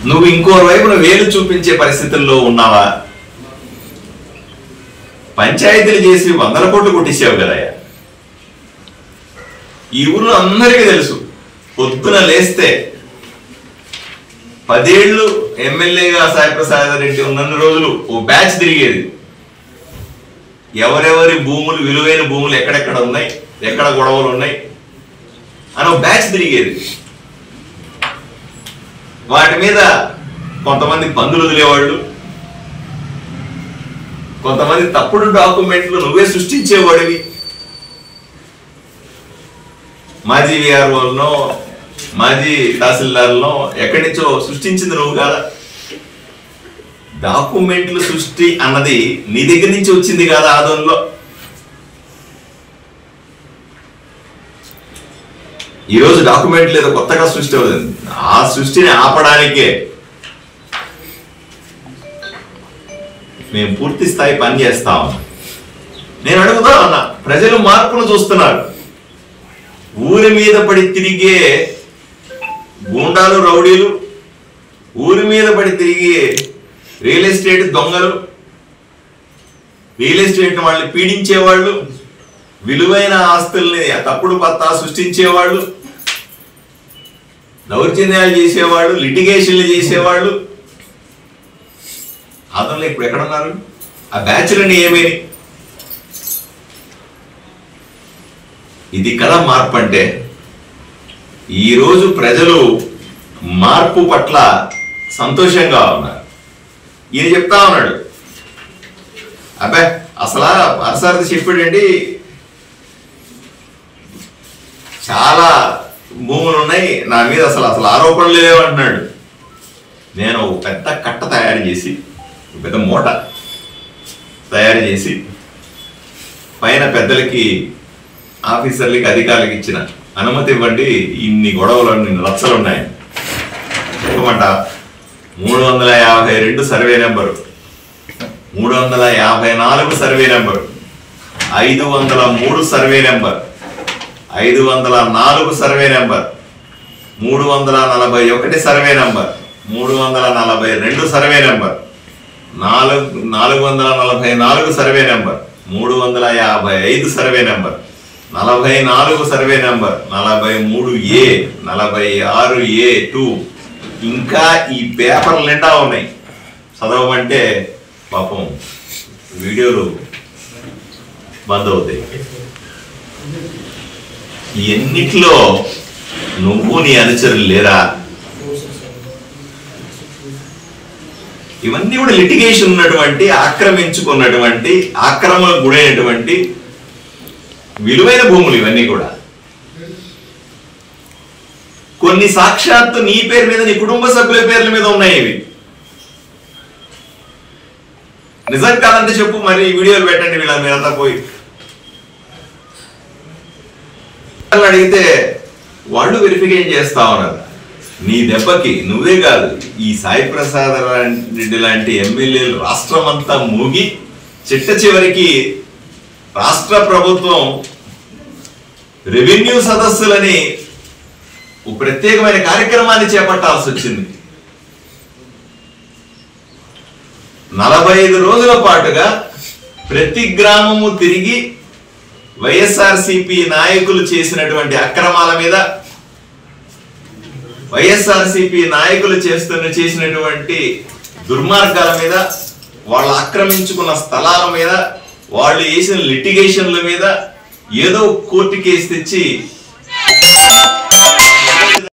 నువ్వు ఇంకో వైపున వేలు చూపించే పరిస్థితుల్లో ఉన్నావా? పంచాయతీలు చేసి 100 కోట్లు కొట్టించావు కదయ్యా. ఈ ఊర్లో అందరికీ తెలుసు, పొద్దున లేస్తే 10 ఏళ్ళు ఎమ్మెల్యేగా సాయిప్రసాద్ రెడ్డి ఉన్న రోజులు ఓ బ్యాచ్ తిరిగేది. ఎవరెవరి భూములు, విలువైన భూములు ఎక్కడెక్కడ ఉన్నాయి, ఎక్కడ గొడవలు ఉన్నాయి అని ఒక బ్యాచ్ తిరిగేది. వాటి మీద కొంతమంది పందులు వదిలేవాళ్ళు, కొంతమంది తప్పుడు డాక్యుమెంట్లు నువ్వే సృష్టించేవాడివి. మాజీ విఆర్ఓలనో మాజీ తహసీల్దార్లనో ఎక్కడి నుంచో సృష్టించింది నువ్వు కాదా? డాక్యుమెంట్లు సృష్టి అన్నది నీ దగ్గర నుంచి వచ్చింది కాదా? ఆదంలో ఈరోజు డాక్యుమెంట్లు ఏదో కొత్తగా సృష్టి అవుతుంది. ఆ సృష్టిని ఆపడానికే మేము పూర్తి స్థాయి పని చేస్తాం. నేను అడుగుతా ఉన్నా, ప్రజలు మార్పును చూస్తున్నారు. ఊరి మీద పడి తిరిగే గూండాలు, రౌడీలు, ఊరి మీద పడి తిరిగే రియల్ ఎస్టేట్ దొంగలు, రియల్ ఎస్టేట్ వాళ్ళని పీడించేవాళ్ళు, విలువైన ఆస్తుల్ని తప్పుడు పత్తా సృష్టించేవాళ్ళు, దౌర్జన్యాలు చేసేవాళ్ళు, లిటిగేషన్లు చేసేవాళ్ళు అతను ఇప్పుడు ఎక్కడున్నారు? ఆ బ్యాచ్లని ఏమేమి? ఇది కదా మార్పు అంటే. ఈరోజు ప్రజలు మార్పు పట్ల సంతోషంగా ఉన్నారు. ఈయన చెప్తా ఉన్నాడు, అబ్బాయి అసలు అరసారథి చెప్పాడండి, చాలా భూములు ఉన్నాయి నా మీద, అసలు ఆరోపణలు లేవంటున్నాడు. నేను ఒక పెద్ద కట్ట తయారు చేసి, పెద్ద మూట తయారు చేసి పైన పెద్దలకి, ఆఫీసర్లకి, అధికారులకి ఇచ్చిన అనుమతి ఇవ్వండి, ఇన్ని గొడవలు, ఇన్ని రచ్చలు ఉన్నాయి చెప్పమంట. 352 survey number, 354 survey number, 503 survey number, 504 survey number, 341 survey number, 342 survey number, 444 survey number, 355 survey number, 44 survey number, 43A, 46A2, ఇంకా ఈ పేపర్లు నిండా ఉన్నాయి. చదవమంటే పాపం వీడియోలు బంద్ అవుతాయి. ఎన్నిట్లో నువ్వు నీ అనుచరులు లేరా? ఇవన్నీ కూడా లిటిగేషన్ ఉన్నటువంటి, ఆక్రమించుకున్నటువంటి, ఆక్రమణకు గురైనటువంటి విలువైన భూములు ఇవన్నీ కూడా. కొన్ని సాక్షాత్తు నీ పేరు మీద, నీ కుటుంబ సభ్యుల పేర్ల మీద ఉన్నాయి. ఇవి నిజం కాదంటే చెప్పు, మరి వీడియోలు పెట్టండి వీళ్ళ మీరంతా పోయి. అడిగితే వాళ్ళు వెరిఫికేషన్ చేస్తా ఉన్నారు. నీ దెబ్బకి నువ్వే కాదు, ఈ సాయిప్రసాద్ రెడ్డి లాంటి ఎమ్మెల్యేలు రాష్ట్రం అంతా మూగి చిట్ట చివరికి రాష్ట్ర ప్రభుత్వం రెవెన్యూ సదస్సులని ప్రత్యేకమైన కార్యక్రమాన్ని చేపట్టాల్సి వచ్చింది. 45 రోజుల పాటుగా ప్రతి గ్రామము తిరిగి వైఎస్ఆర్సీపీ నాయకులు చేసినటువంటి అక్రమాల మీద, వైఎస్ఆర్సీపీ నాయకులు చేసినటువంటి దుర్మార్గాల మీద, వాళ్ళు ఆక్రమించుకున్న స్థలాల మీద, వాళ్ళు చేసిన లిటిగేషన్ల మీద ఏదో కోర్టు కేసు తెచ్చి